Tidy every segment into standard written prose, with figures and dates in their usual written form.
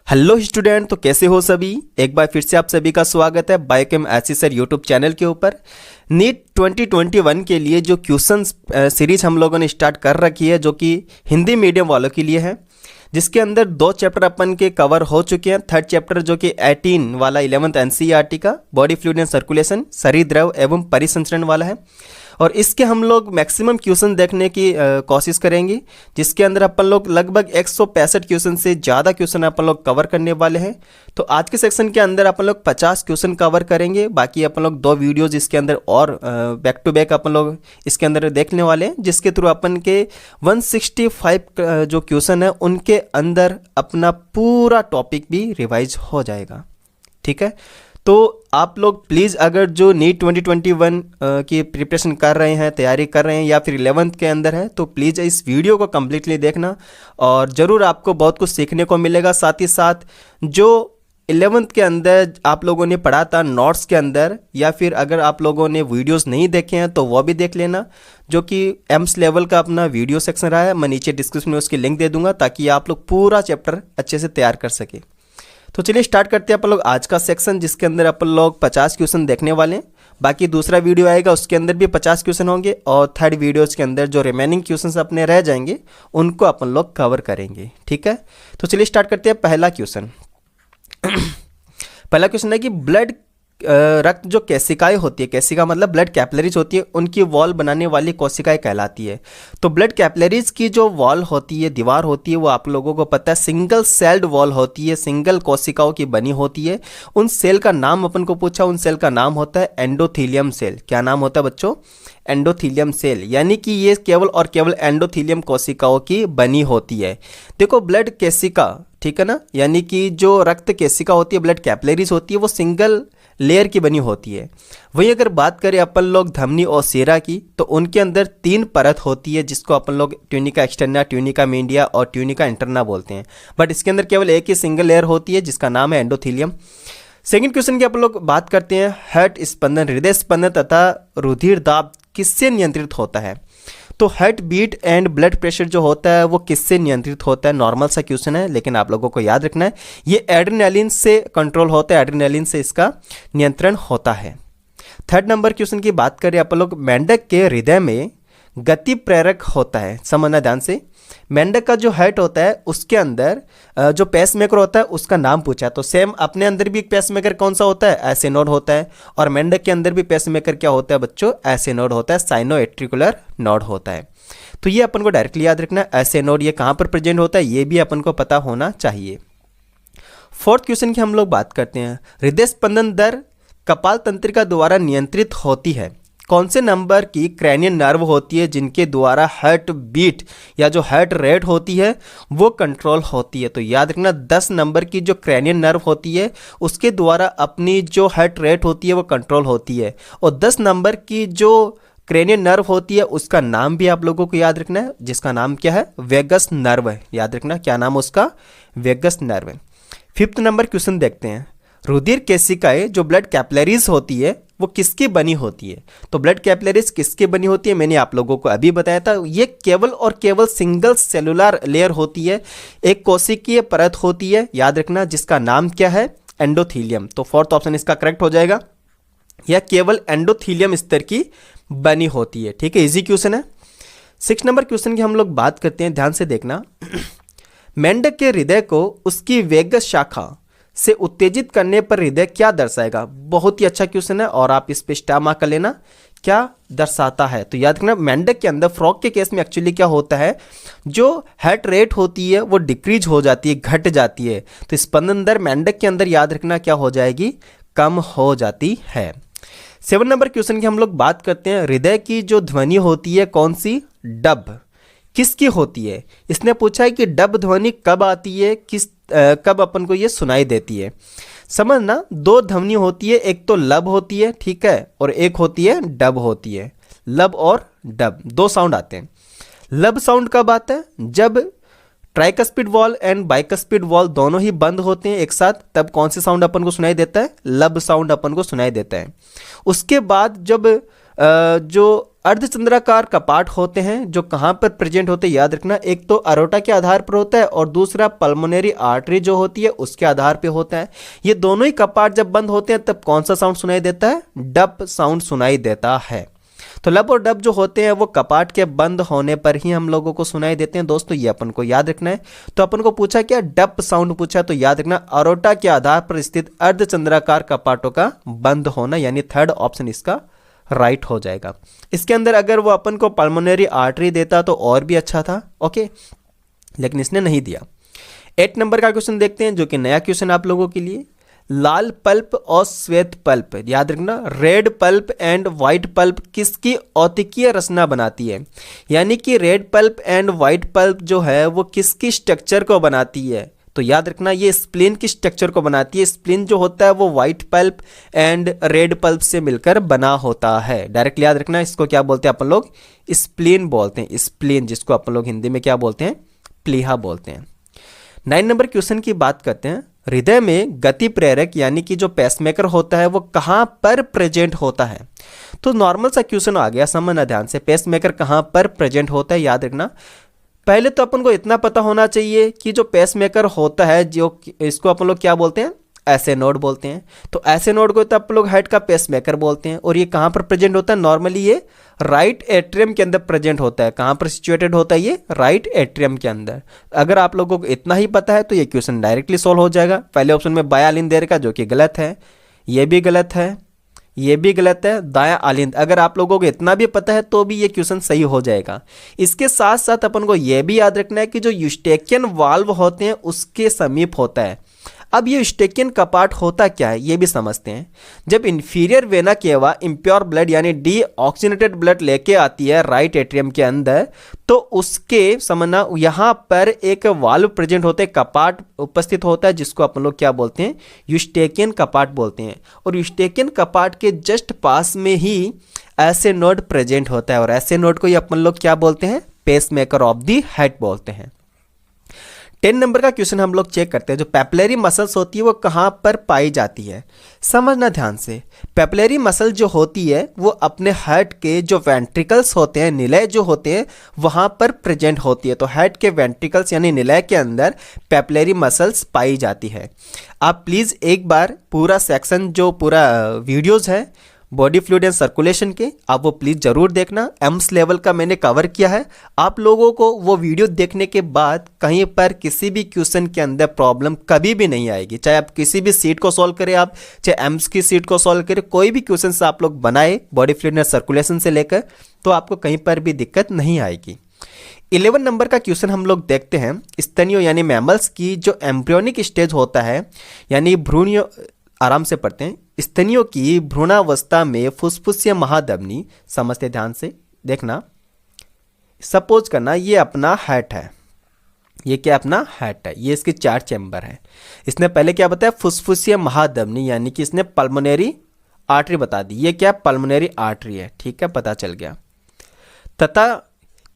Hello student, तो कैसे हो सभी। एक बार फिर से आप सभी का स्वागत है biochem SC sir YouTube channel के ऊपर। नीट 2021 के लिए जो क्वेश्चन सीरीज हम लोगों ने स्टार्ट कर रखी है, जो कि हिंदी मीडियम वालों के लिए है, जिसके अंदर 2 चैप्टर अपन के कवर हो चुके हैं। थर्ड चैप्टर जो कि 18 वाला 11th एनसीईआरटी का बॉडी फ्लूइड एंड सर्कुलेशन, शरीर द्रव एवं परिसंचरण वाला है, और इसके हम लोग मैक्सिमम क्वेश्चन देखने की कोशिश करेंगे, जिसके अंदर अपन लोग लगभग 165 क्वेश्चन से ज़्यादा क्वेश्चन अपन लोग कवर करने वाले हैं। तो आज के सेक्शन के अंदर अपन लोग 50 क्वेश्चन कवर करेंगे। बाकी अपन लोग 2 वीडियोज़ इसके अंदर और बैक टू बैक अपन लोग इसके अंदर देखने वाले हैं, जिसके थ्रू अपन के 165 जो क्वेश्चन है उनके अंदर अपना पूरा टॉपिक भी रिवाइज हो जाएगा। ठीक है, तो आप लोग प्लीज़ अगर जो नीट 2021 की प्रिपरेशन कर रहे हैं, तैयारी कर रहे हैं, या फिर 11th के अंदर है, तो प्लीज़ इस वीडियो को कम्प्लीटली देखना और ज़रूर आपको बहुत कुछ सीखने को मिलेगा। साथ ही साथ जो 11th के अंदर आप लोगों ने पढ़ा था नोट्स के अंदर, या फिर अगर आप लोगों ने वीडियोस नहीं देखे हैं तो वो भी देख लेना, जो कि एम्स लेवल का अपना वीडियो सेक्शन रहा है। मैं नीचे डिस्क्रिप्शन में उसकी लिंक दे दूंगा ताकि आप लोग पूरा चैप्टर अच्छे से तैयार कर सके। तो चलिए स्टार्ट करते हैं अपन लोग आज का सेक्शन, जिसके अंदर अपन लोग 50 क्वेश्चन देखने वाले हैं। बाकी दूसरा वीडियो आएगा उसके अंदर भी 50 क्वेश्चन होंगे, और थर्ड वीडियोस के अंदर जो रिमेनिंग क्वेश्चन अपने रह जाएंगे उनको अपन लोग कवर करेंगे। ठीक है, तो चलिए स्टार्ट करते हैं पहला क्वेश्चन। पहला क्वेश्चन है कि ब्लड रक्त जो कोशिकाएं होती है, कोशिका मतलब ब्लड कैपिलरीज होती है, उनकी वॉल बनाने वाली कोशिकाएं कहलाती है। तो ब्लड कैपिलरीज की जो वॉल होती है, दीवार होती है, वो आप लोगों को पता है सिंगल सेल्ड वॉल होती है, सिंगल कोशिकाओं की बनी होती है। उन सेल का नाम अपन को पूछा, उन सेल का नाम होता है एंडोथीलियम सेल। क्या नाम होता है बच्चों? Endothelium cell. यानी कि ये केवल और केवल एंडोथीलियम कोशिकाओं की बनी होती है। देखो, ब्लड कोशिका, ठीक है ना, यानी कि जो रक्त कोशिका होती है, ब्लड कैपिलरीज होती है, वो सिंगल लेयर की बनी होती है। वहीं अगर बात करें अपन लोग धमनी और सीरा की, तो उनके अंदर 3 परत होती है, जिसको अपन लोग ट्यूनिका एक्सटर्ना, ट्यूनिका मीडिया और ट्यूनिका इंटरना बोलते हैं। बट इसके अंदर केवल एक ही सिंगल लेयर होती है, जिसका नाम है एंडोथीलियम। सेकंड क्वेश्चन की अपन लोग बात करते हैं, हार्ट स्पंदन, हृदय स्पंदन तथा रुधिर दाब किससे नियंत्रित होता है? तो heart beat and blood pressure जो होता है वो किससे नियंत्रित होता है? नॉर्मल सा क्वेश्चन है, लेकिन आप लोगों को याद रखना है ये एड्रेनालिन से कंट्रोल होता है, एड्रेनालिन से इसका नियंत्रण होता है। थर्ड नंबर क्वेश्चन की बात करें अपन लोग, मेंढक के हृदय में गति प्रेरक होता है। समझना ध्यान से, मेंढक का जो हार्ट होता है उसके अंदर जो पेसमेकर होता है उसका नाम पूछा। तो सेम अपने अंदर भी एक पेसमेकर कौन सा होता है? ऐसे नोड होता है। और मेंढक के अंदर भी पेसमेकर क्या होता है बच्चों? ऐसे नोड होता है, साइनोएट्रिकुलर नोड होता है। तो ये अपन को डायरेक्टली याद रखना है, ऐसे नोड ये कहाँ पर प्रेजेंट होता है, ये भी अपन को पता होना चाहिए। फोर्थ क्वेश्चन की हम लोग बात करते हैं, हृदय स्पंदन दर कपाल तंत्रिका द्वारा नियंत्रित होती है। कौन से नंबर की क्रैनियल नर्व होती है जिनके द्वारा हार्ट बीट या जो हार्ट रेट होती है वो कंट्रोल होती है? तो याद रखना 10 नंबर की जो क्रैनियल नर्व होती है उसके द्वारा अपनी जो हार्ट रेट होती है वो कंट्रोल होती है। और 10 नंबर की जो क्रेनियल नर्व होती है उसका नाम भी आप लोगों को याद रखना है, जिसका नाम क्या है? वेगस नर्व है। याद रखना क्या नाम उसका? वेगस नर्व है। फिफ्थ नंबर क्वेश्चन देखते हैं, रुधिर कोशिकाएं जो ब्लड कैपिलरीज होती है वो किसकी बनी होती है? तो ब्लड कैपिलरीज किसकी बनी होती है मैंने आप लोगों को अभी बताया था। ये केवल और केवल सिंगल सेलुलर लेयर होती है, एक कोशिकीय परत होती है, याद रखना, जिसका नाम क्या है? एंडोथीलियम। तो फोर्थ ऑप्शन इसका करेक्ट हो जाएगा। यह केवल एंडोथीलियम स्तर की बनी होती है। ठीक है, इजी क्वेश्चन है। 6 नंबर क्वेश्चन की हम लोग बात करते हैं, ध्यान से देखना। मेंढक के हृदय को उसकी वेगस शाखा से उत्तेजित करने पर हृदय क्या दर्शाएगा? बहुत ही अच्छा क्वेश्चन है, और आप इस पे स्टार मार्क कर लेना, क्या दर्शाता है? तो याद रखना, मेंढक के अंदर, फ्रॉग के केस में एक्चुअली क्या होता है, जो हार्ट रेट होती है वो डिक्रीज हो जाती है, घट जाती है। तो स्पंदन दर मेंढक के अंदर याद रखना क्या हो जाएगी? कम हो जाती है। 7 नंबर क्वेश्चन की हम लोग बात करते हैं, हृदय की जो ध्वनि होती है कौन सी? डब किसकी होती है? इसने पूछा है कि डब ध्वनि कब आती है, कब अपन को ये सुनाई देती है। समझना, 2 ध्वनि होती है, एक तो लब होती है, ठीक है, और एक होती है डब होती है। लब और डब 2 साउंड आते हैं। लब साउंड कब आता है? जब tricuspid wall and bicuspid valve दोनों ही बंद होते हैं एक साथ, तब कौन से साउंड अपन को सुनाई देता है? लब साउंड अपन को सुनाई देता है। उसके बाद जब जो अर्धचंद्राकार कपाट होते हैं जो कहाँ पर प्रेजेंट होते हैं याद रखना, एक तो अरोटा के आधार पर होता है और दूसरा पल्मोनरी आर्टरी जो होती है उसके आधार पे होता है। ये दोनों ही कपाट जब बंद होते हैं तब कौन सा साउंड सुनाई देता है, डब साउंड सुनाई देता है। तो लब और डब जो होते हैं वो कपाट के बंद होने पर ही हम लोगों को सुनाई देते हैं दोस्तों, ये अपन को याद रखना है। तो अपन को पूछा क्या, डब साउंड पूछा, तो याद रखना अरोटा के आधार पर स्थित अर्धचंद्राकार कपाटों का बंद होना, यानी थर्ड ऑप्शन इसका राइट हो जाएगा। इसके अंदर अगर वो अपन को पल्मोनरी आर्टरी देता तो और भी अच्छा था, ओके, लेकिन इसने नहीं दिया। 8 नंबर का क्वेश्चन देखते हैं जो कि नया क्वेश्चन आप लोगों के लिए। लाल पल्प और श्वेत पल्प, याद रखना red pulp and white pulp किसकी औतिकीय रचना बनाती है, यानी कि red pulp and white pulp जो है वो किसकी स्ट्रक्चर को बनाती है। तो याद रखना ये स्प्लिन की स्ट्रक्चर को बनाती है। स्प्लिन जो होता है वो white pulp and red pulp से मिलकर बना होता है। डायरेक्ट याद रखना इसको क्या बोलते हैं अपन लोग, स्प्लिन बोलते हैं, स्प्लिन, जिसको अपन लोग हिंदी में क्या बोलते हैं, प्लीहा बोलते हैं। 9 नंबर क्वेश्चन की बात करते हैं। हृदय में गति प्रेरक यानी कि जो पेसमेकर होता है वो कहाँ पर प्रेजेंट होता है। तो नॉर्मल सा क्वेश्चन आ गया, समझना ध्यान से, पेसमेकर कहाँ पर प्रेजेंट होता है। याद रखना पहले तो अपन को इतना पता होना चाहिए कि जो पेसमेकर होता है जो इसको अपन लोग क्या बोलते हैं, ऐसे नोड बोलते हैं। तो ऐसे नोड को तो अपन लोग हार्ट का पेसमेकर बोलते हैं। और ये कहाँ पर प्रेजेंट होता है, नॉर्मली ये राइट एट्रियम के अंदर प्रेजेंट होता है। कहाँ पर सिचुएटेड होता है ये, राइट एट्रियम के अंदर। अगर आप लोगों को इतना ही पता है तो ये क्वेश्चन डायरेक्टली सॉल्व हो जाएगा। पहले ऑप्शन में बाया आलिंद दे रखा जो कि गलत है, ये भी गलत है, ये भी गलत है, दाया आलिंद। अगर आप लोगों को इतना भी पता है तो भी ये क्वेश्चन सही हो जाएगा। इसके साथ साथ अपन को ये भी याद रखना है कि जो यूस्टेकियन वाल्व होते हैं उसके समीप होता है। अब ये यूस्टेकियन कपाट होता क्या है ये भी समझते हैं। जब inferior vena cava impure blood यानी डी ऑक्सीजनेटेड ब्लड लेके आती है राइट एट्रियम के अंदर, तो उसके समझना यहाँ पर एक वाल्व प्रेजेंट होते हैं, कपाट उपस्थित होता है जिसको अपन लोग क्या बोलते हैं, यूस्टेकियन कपाट बोलते हैं। और यूस्टेकियन कपाट के जस्ट पास में ही ऐसे नोड प्रेजेंट होता है और ऐसे नोड को ही अपन लोग क्या बोलते हैं, पेसमेकर ऑफ द हार्ट बोलते हैं। 10 नंबर का क्वेश्चन हम लोग चेक करते हैं। जो पैपिलरी मसल्स होती है वो कहाँ पर पाई जाती है, समझना ध्यान से। पैपिलरी मसल जो होती है वो अपने हार्ट के जो वेंट्रिकल्स होते हैं, निलय जो होते हैं, वहाँ पर प्रेजेंट होती है। तो हार्ट के वेंट्रिकल्स यानी निलय के अंदर पैपिलरी मसल्स पाई जाती है। आप प्लीज़ एक बार पूरा सेक्शन जो पूरा वीडियोज़ है बॉडी फ्लूइड एंड सर्कुलेशन के, आप वो प्लीज़ ज़रूर देखना। एम्स लेवल का मैंने कवर किया है। आप लोगों को वो वीडियो देखने के बाद कहीं पर किसी भी क्वेश्चन के अंदर प्रॉब्लम कभी भी नहीं आएगी। चाहे आप किसी भी सीट को सॉल्व करें, आप चाहे एम्स की सीट को सॉल्व करें, कोई भी क्वेश्चन से आप लोग बनाए बॉडी फ्लूइड एंड सर्कुलेशन से लेकर, तो आपको कहीं पर भी दिक्कत नहीं आएगी। 11 नंबर का क्वेश्चन हम लोग देखते हैं। स्तनियों यानी मैमल्स की जो एम्ब्रियोनिक स्टेज होता है, यानी भ्रूण, आराम से पढ़ते हैं, स्तनियों की भ्रूणावस्था में फुसफुसीय महाधमनी, समझते ध्यान से देखना। सपोज करना ये अपना हार्ट है, ये क्या अपना हार्ट है, ये इसके 4 चैम्बर हैं। इसने पहले क्या बताया, फुसफुसीय महाधमनी, यानी कि इसने पल्मोनरी आर्टरी बता दी। ये क्या पल्मोनरी आर्टरी है, ठीक है, पता चल गया। तथा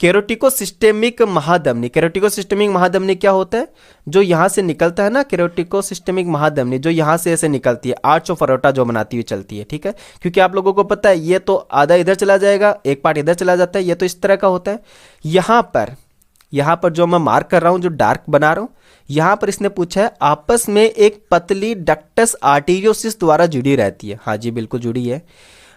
केरोटिकोसिस्टेमिक महाधमनी, केरोटिकोसिस्टेमिक महाधमनी क्या होता है, जो यहाँ से निकलता है ना, केरोटिकोसिस्टेमिक महाधमनी जो यहाँ से ऐसे निकलती है, आर्च ऑफ अरोटा जो बनाती हुई चलती है, ठीक है। क्योंकि आप लोगों को पता है ये तो आधा इधर चला जाएगा, एक पार्ट इधर चला जाता है, ये तो इस तरह का होता है। यहाँ पर जो मैं मार्क कर रहा हूँ, जो डार्क बना रहा हूँ, यहाँ पर इसने पूछा है आपस में एक पतली डक्टस आर्टेरियोसिस द्वारा जुड़ी रहती है। हाँ जी, बिल्कुल जुड़ी है।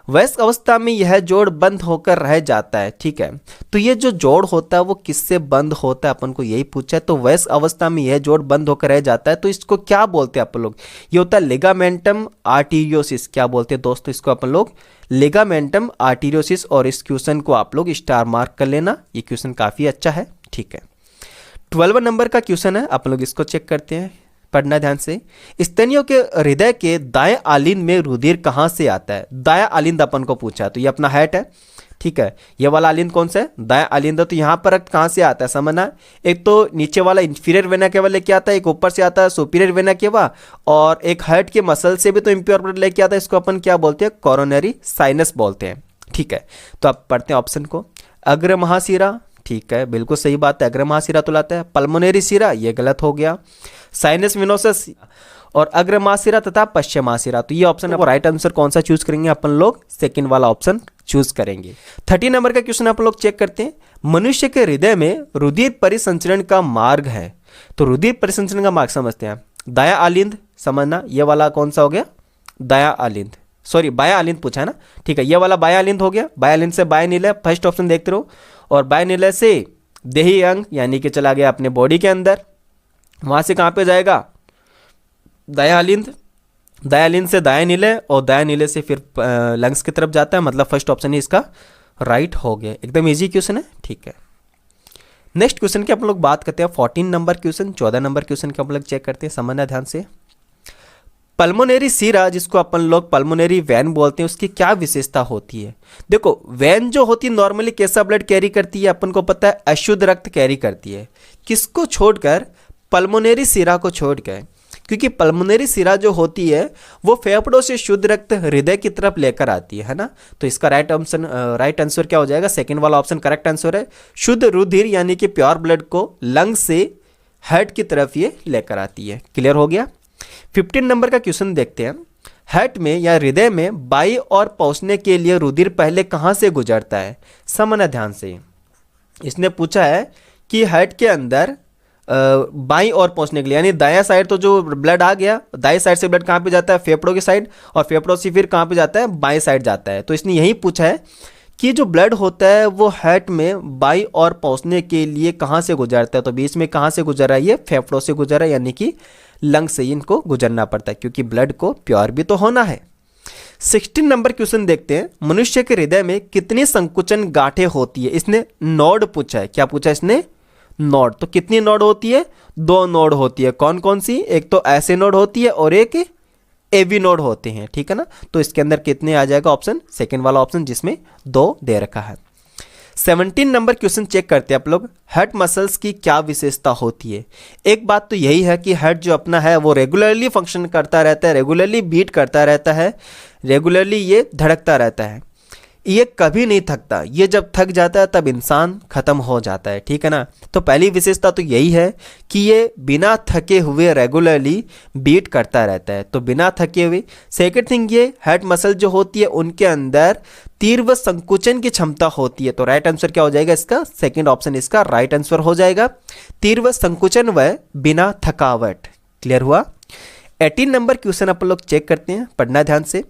वयस्क अवस्था में यह जोड़ बंद होकर रह जाता है, ठीक है। तो ये जो जोड़ होता है वो किससे बंद होता है, अपन को यही पूछा है। तो वयस्क अवस्था में यह जोड़ बंद होकर रह जाता है, तो इसको क्या बोलते हैं अपन लोग, ये होता है लिगामेंटम आर्टेरियोसिस। क्या बोलते हैं दोस्तों, इसको अपन लोग लिगामेंटम आर्टेरियोसिस। और इस क्वेश्चन को आप लोग स्टार मार्क कर लेना, ये क्वेश्चन काफ़ी अच्छा है, ठीक है। 12 नंबर का क्वेश्चन है, अपन लोग इसको चेक करते हैं, पढ़ना ध्यान से। स्तनियों के हृदय के दाएं आलिंद में रुधिर कहाँ से आता है, दाया आलिंद अपन को पूछा, तो ये अपना हार्ट है, ठीक है। ये वाला आलिंद कौन सा है, दाया आलिंद। तो यहाँ पर रक्त कहाँ से आता है, समझना। एक तो नीचे वाला इंफीरियर वेना केवा लेके आता है, एक ऊपर से आता है सुपीरियर वेना केवा, और एक हार्ट के मसल से भी तो इम्प्योर ब्लड लेके आता है, इसको अपन क्या बोलते हैं, कोरोनरी साइनस बोलते हैं, ठीक है। तो आप पढ़ते हैं ऑप्शन को, अग्र महाशिरा, ठीक है, बिल्कुल सही बात है, अग्र महाशिरा तो लाता है। पल्मोनरी शिरा, ये गलत हो गया। साइनस विनोसस और अग्र महाशिरा तथा पश्चिम महाशिरा, तो ये ऑप्शन है। राइट आंसर कौन सा चूज करेंगे अपन लोग, सेकंड वाला ऑप्शन चूज करेंगे। 30 नंबर का क्वेश्चन आप लोग चेक करते हैं। मनुष्य के हृदय में रुधिर परिसंचरण का मार्ग है। तो रुधिर परिसंचरण का मार्ग समझते हैं। दाया आलिंद समझना, ये वाला कौन सा हो गया, दाया आलिंद, सॉरी बाया आलिंद पूछा है ना, ठीक है, ये वाला बाया आलिंद हो गया। बाया आलिंद से बाया निलय, फर्स्ट ऑप्शन देखते रहो। और बाया निलय से देही अंग यानी कि चला गया अपने बॉडी के अंदर, वहां से कहाँ पे जाएगा, दाया आलिंद, दाया आलिंद से दाया निलय, और दाया निलय से फिर लंग्स की तरफ जाता है। मतलब फर्स्ट ऑप्शन ही इसका राइट हो गया। एकदम इजी क्वेश्चन है, ठीक है। नेक्स्ट क्वेश्चन की आप लोग बात करते हैं 14 नंबर क्वेश्चन। 14 नंबर क्वेश्चन की आप लोग चेक करते हैं, समझना ध्यान से। पल्मोनरी सीरा जिसको अपन लोग पल्मोनरी वैन बोलते हैं, उसकी क्या विशेषता होती है। देखो वैन जो होती है नॉर्मली कैसा ब्लड कैरी करती है, अपन को पता है अशुद्ध रक्त कैरी करती है। किसको छोड़कर, पल्मोनरी सीरा को छोड़कर, क्योंकि पल्मोनरी सीरा जो होती है वो फेफड़ों से शुद्ध रक्त हृदय की तरफ लेकर आती है ना। तो इसका राइट आंसर क्या हो जाएगा, सेकंड वाला ऑप्शन करेक्ट आंसर है। शुद्ध रुधिर यानी कि प्योर ब्लड को लंग से हार्ट की तरफ ये लेकर आती है। क्लियर हो गया। 15 नंबर का क्वेश्चन देखते हैं। हार्ट में या हृदय में बाई और पहुंचने के लिए रुधिर पहले कहां से गुजरता है, समझना ध्यान से। इसने पूछा है कि हार्ट के अंदर बाई और पहुंचने के लिए, यानी दाया साइड तो जो ब्लड आ गया, दाई साइड से ब्लड कहाँ पे जाता है, फेफड़ों की साइड, और फेफड़ों से फिर कहाँ पे जाता है, बाई साइड जाता है। तो इसने यही पूछा है कि जो ब्लड होता है वो हार्ट में बाई और पहुंचने के लिए कहाँ से गुजरता है। तो बीच में कहाँ से गुजर रहा है, ये फेफड़ों से गुजर रहा है, यानी कि लंग से इनको गुजरना पड़ता है, क्योंकि ब्लड को प्योर भी तो होना है। 16 नंबर क्वेश्चन देखते हैं। मनुष्य के हृदय में कितनी संकुचन गांठें होती है। इसने नोड पूछा है, क्या पूछा है इसने, नोड। तो कितनी नोड होती है, 2 नोड होती है। कौन कौन सी, एक तो ऐसे नोड होती है और एक एवी नोड होते हैं, ठीक है ना। तो इसके अंदर कितने आ जाएगा ऑप्शन, सेकंड वाला ऑप्शन जिसमें 2 दे रखा है। 17 नंबर क्वेश्चन चेक करते हैं आप लोग। हार्ट मसल्स की क्या विशेषता होती है। एक बात तो यही है कि हार्ट जो अपना है वो रेगुलरली फंक्शन करता रहता है, रेगुलरली बीट करता रहता है, रेगुलरली ये धड़कता रहता है, ये कभी नहीं थकता। ये जब थक जाता है तब इंसान खत्म हो जाता है, ठीक है ना। तो पहली विशेषता तो यही है कि ये बिना थके हुए रेगुलरली बीट करता रहता है, तो बिना थके हुए। सेकंड थिंग, ये हार्ट मसल जो होती है उनके अंदर तीव्र संकुचन की क्षमता होती है। तो राइट आंसर क्या हो जाएगा इसका, सेकंड ऑप्शन इसका राइट आंसर हो जाएगा, तीव्र संकुचन व बिना थकावट। क्लियर हुआ। 18 नंबर क्वेश्चन अपन लोग चेक करते हैं, पढ़ना ध्यान से।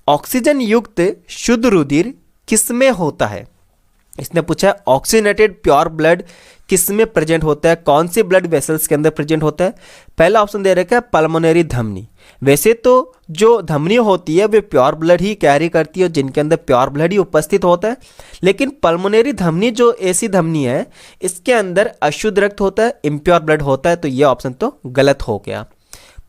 ऑक्सीजन युक्त शुद्ध रुधिर किसमें होता है। इसने पूछा है ऑक्सीजनेटेड प्योर ब्लड किसमें प्रेजेंट होता है, कौन सी ब्लड वेसल्स के अंदर प्रेजेंट होता है। पहला ऑप्शन दे रखा है पल्मोनरी धमनी। वैसे तो जो धमनी होती है वे प्योर ब्लड ही कैरी करती है, जिनके अंदर प्योर ब्लड ही उपस्थित होता है। लेकिन पल्मोनरी धमनी जो ऐसी धमनी है इसके अंदर अशुद्ध रक्त होता है, इम्प्योर ब्लड होता है, तो यह ऑप्शन तो गलत हो गया।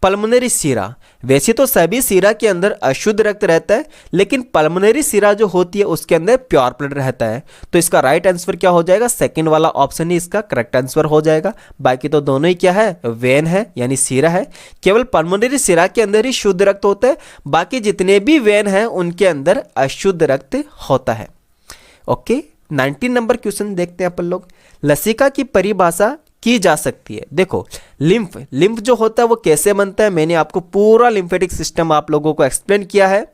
पल्मोनरी सीरा, वैसे तो सभी सीरा के अंदर अशुद्ध रक्त रहता है, लेकिन पल्मोनरी सीरा जो होती है उसके अंदर प्योर ब्लड रहता है। तो इसका राइट आंसर क्या हो जाएगा, सेकंड वाला ऑप्शन ही इसका करेक्ट आंसर हो जाएगा। बाकी तो दोनों ही क्या है, वेन है यानी सीरा है। केवल पल्मोनरी सीरा के अंदर ही शुद्ध रक्त होता है, बाकी जितने भी वेन हैं उनके अंदर अशुद्ध रक्त होता है। ओके, 19 नंबर क्वेश्चन देखते हैं अपन लोग। लसिका की परिभाषा की जा सकती है। देखो लिम्फ जो होता है वो कैसे बनता है, मैंने आपको पूरा लिम्फेटिक सिस्टम आप लोगों को एक्सप्लेन किया है।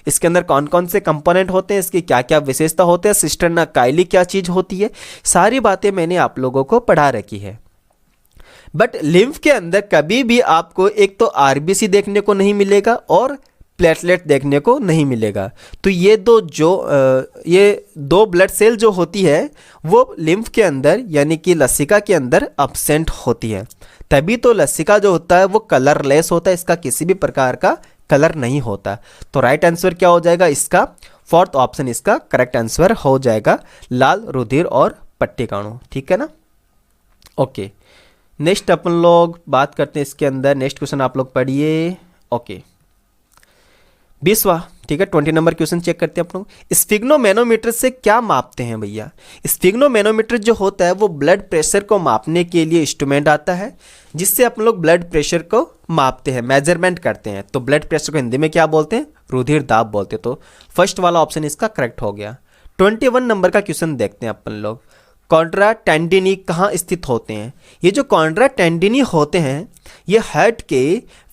इसके अंदर कौन कौन से कंपोनेंट होते हैं, इसकी क्या क्या विशेषता होते हैं, सिस्टर्ना काइली क्या चीज होती है, सारी बातें मैंने आप लोगों को पढ़ा रखी है। बट लिम्फ के अंदर कभी भी आपको एक तो आरबीसी देखने को नहीं मिलेगा और प्लेटलेट देखने को नहीं मिलेगा। तो ये दो ब्लड सेल जो होती है वो लिम्फ के अंदर यानी कि लसिका के अंदर अब्सेंट होती है। तभी तो लसिका जो होता है वो कलरलेस होता है, इसका किसी भी प्रकार का कलर नहीं होता। तो राइट आंसर क्या हो जाएगा इसका, फोर्थ ऑप्शन इसका करेक्ट आंसर हो जाएगा, लाल रुधिर और पट्टिकाणु, ठीक है ना। ओके, नेक्स्ट अपन लोग बात करते हैं इसके अंदर। नेक्स्ट क्वेश्चन आप लोग पढ़िए। ओके, 20वां, ठीक है, 20 नंबर क्वेश्चन चेक करते हैं आप लोग। स्फिग्नोमेनोमीटर से क्या मापते हैं भैया। स्फिग्नोमेनोमीटर जो होता है वो ब्लड प्रेशर को मापने के लिए इंस्ट्रूमेंट आता है, जिससे अपन लोग ब्लड प्रेशर को मापते हैं, मेजरमेंट करते हैं। तो ब्लड प्रेशर को हिंदी में क्या बोलते हैं, रुधिर दाब बोलते हैं। तो फर्स्ट वाला ऑप्शन इसका करेक्ट हो गया। 21 नंबर का क्वेश्चन देखते हैं अपन लोग। कॉन्ट्रा टेंडिनी कहाँ स्थित होते हैं? ये जो कॉन्ट्रा टेंडिनी होते हैं ये हार्ट के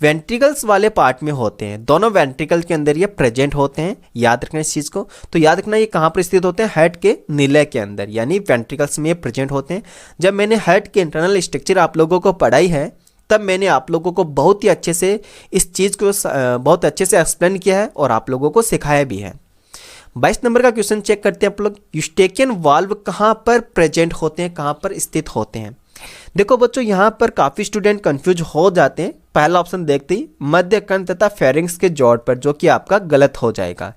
वेंट्रिकल्स वाले पार्ट में होते हैं, दोनों वेंट्रिकल के अंदर ये प्रेजेंट होते हैं। याद रखना इस चीज़ को। तो याद रखना ये कहाँ पर स्थित होते हैं? हार्ट के नीले के अंदर, यानी वेंट्रिकल्स में ये प्रेजेंट होते हैं। जब मैंने हार्ट के इंटरनल स्ट्रक्चर आप लोगों को पढ़ाई है तब मैंने आप लोगों को बहुत ही अच्छे से इस चीज़ को बहुत अच्छे से एक्सप्लेन किया है और आप लोगों को सिखाया भी है। 22 नंबर का क्वेश्चन चेक करते हैं आप लोग। यूस्टेकियन वाल्व कहाँ पर प्रेजेंट होते हैं, कहाँ पर स्थित होते हैं? देखो बच्चों यहाँ पर काफ़ी स्टूडेंट कंफ्यूज हो जाते हैं। पहला ऑप्शन देखते ही मध्य कंठ तथा फेरिंग्स के जोड़ पर, जो कि आपका गलत हो जाएगा।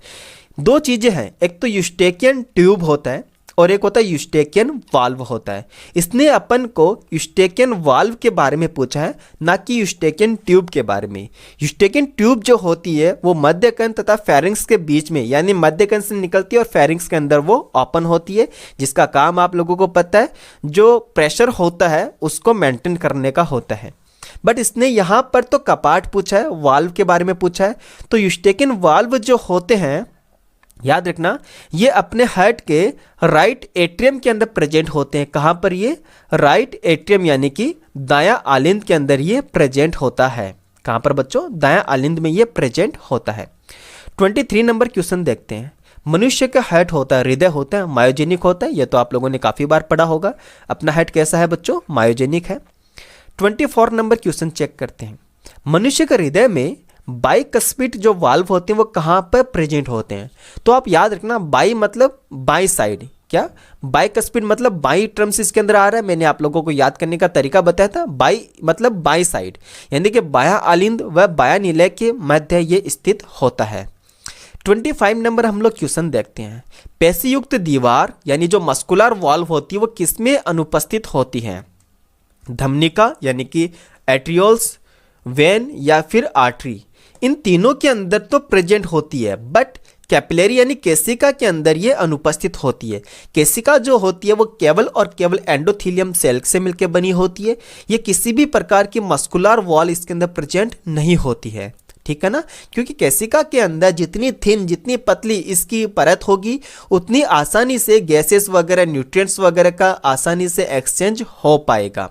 दो चीज़ें हैं, एक तो यूस्टेकियन ट्यूब होता है और एक होता है यूस्टेकियन वाल्व होता है। इसने अपन को यूस्टेकियन वाल्व के बारे में पूछा है, ना कि यूस्टेकियन ट्यूब के बारे में। यूस्टेकियन ट्यूब जो होती है वो मध्य कंठ तथा फेरिंग्स के बीच में, यानी मध्य कंठ से निकलती है और फेरिंग्स के अंदर वो ओपन होती है, जिसका काम आप लोगों को पता है जो प्रेशर होता है उसको मेंटेन करने का होता है। बट इसने यहाँ पर तो कपाट पूछा है, वाल्व के बारे में पूछा है। तो यूस्टेकियन वाल्व जो होते हैं, याद रखना, ये अपने हार्ट के राइट एट्रियम के अंदर प्रेजेंट होते हैं। कहाँ पर? ये राइट एट्रियम यानी कि दायां आलिंद के अंदर ये प्रेजेंट होता है। कहाँ पर बच्चों? दायां आलिंद में ये प्रेजेंट होता है। 23 नंबर क्वेश्चन देखते हैं। मनुष्य का हार्ट होता है, हृदय होता है, मायोजेनिक होता है। ये तो आप लोगों ने काफ़ी बार पढ़ा होगा। अपना हार्ट कैसा है बच्चों? मायोजेनिक है। 24 नंबर क्वेश्चन चेक करते हैं। मनुष्य के हृदय में बाइकस्पिड जो वाल्व होते हैं वो कहाँ पर प्रेजेंट होते हैं? तो आप याद रखना, बाई मतलब बाई साइड। क्या? बाइकस्पिड मतलब बाई टर्म्स इसके अंदर आ रहा है। मैंने आप लोगों को याद करने का तरीका बताया था। बाई मतलब बाई साइड, यानी कि बायां आलिंद व बायां नीले के मध्य ये स्थित होता है। 25 नंबर हम लोग क्वेश्चन देखते हैं। पेशीयुक्त दीवार यानी जो मस्कुलर वाल्व होती है वो किसमें अनुपस्थित होती है? धमनिका यानी कि एट्रियोल्स, वेन या फिर आर्टरी, इन तीनों के अंदर तो प्रेजेंट होती है, बट कैपिलरी यानी केसिका के अंदर ये अनुपस्थित होती है। केसिका जो होती है वो केवल और केवल एंडोथीलियम सेल से मिलकर बनी होती है। ये किसी भी प्रकार की मस्कुलर वॉल इसके अंदर प्रेजेंट नहीं होती है, ठीक है ना, क्योंकि केसिका के अंदर जितनी थिन, जितनी पतली इसकी परत होगी उतनी आसानी से गैसेस वगैरह, न्यूट्रिएंट्स वगैरह का आसानी से एक्सचेंज हो पाएगा।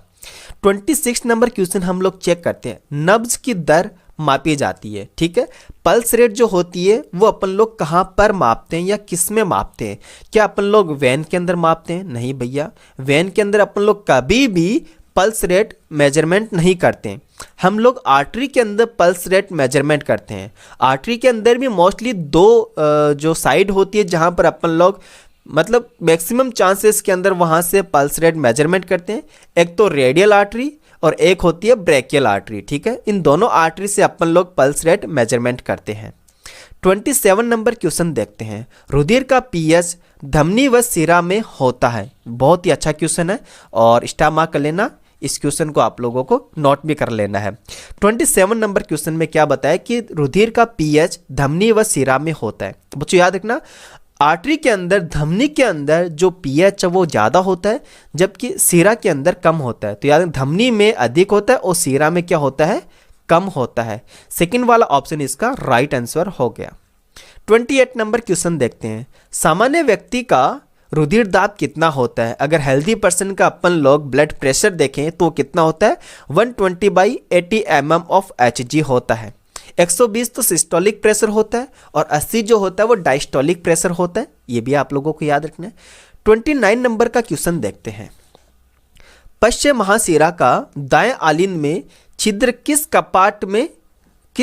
26 नंबर क्वेश्चन हम लोग चेक करते हैं। नब्ज की दर मापी जाती है, ठीक है। पल्स रेट जो होती है वो अपन लोग कहाँ पर मापते हैं या किस में मापते हैं? क्या अपन लोग वैन के अंदर मापते हैं? नहीं भैया, वैन के अंदर अपन लोग कभी भी पल्स रेट मेजरमेंट नहीं करते हैं। हम लोग आर्टरी के अंदर पल्स रेट मेजरमेंट करते हैं। आर्टरी के अंदर भी मोस्टली दो जो साइड होती है जहाँ पर अपन लोग मतलब मैक्सिमम चांसेस के अंदर वहाँ से पल्स रेट मेजरमेंट करते हैं। एक तो रेडियल आर्टरी और एक होती है ब्रेकियल आर्टरी, ठीक है। इन दोनों आर्टरी से अपन लोग पल्स रेट मेजरमेंट करते हैं। 27 नंबर क्वेश्चन देखते हैं। रुधिर का पीएच धमनी व सिरा में होता है। बहुत ही अच्छा क्वेश्चन है और स्टार मार्क कर लेना। इस क्वेश्चन को आप लोगों को नोट भी कर लेना है। 27 नंबर क्वेश्चन में क्या बताया कि रुधिर का पीएच धमनी व सिरा में होता है। बच्चों याद रखना, आर्टरी के अंदर, धमनी के अंदर जो पीएच है वो ज़्यादा होता है जबकि सिरा के अंदर कम होता है। तो याद, धमनी में अधिक होता है और सिरा में क्या होता है? कम होता है। सेकंड वाला ऑप्शन इसका राइट आंसर हो गया। 28 नंबर क्वेश्चन देखते हैं। सामान्य व्यक्ति का रुधिर दाब कितना होता है? अगर हेल्दी पर्सन का अपन लोग ब्लड प्रेशर देखें तो कितना होता है? 120/80 mm ऑफ Hg होता है। 120 तो सिस्टोलिक प्रेशर होता है और 80 जो होता है वो डायस्टोलिक प्रेशर होता है। ये भी आप लोगों को याद रखना है। 29 नंबर का क्वेश्चन देखते हैं। पश्चिम महाशिरा का दाएं आलिंद में छिद्र किस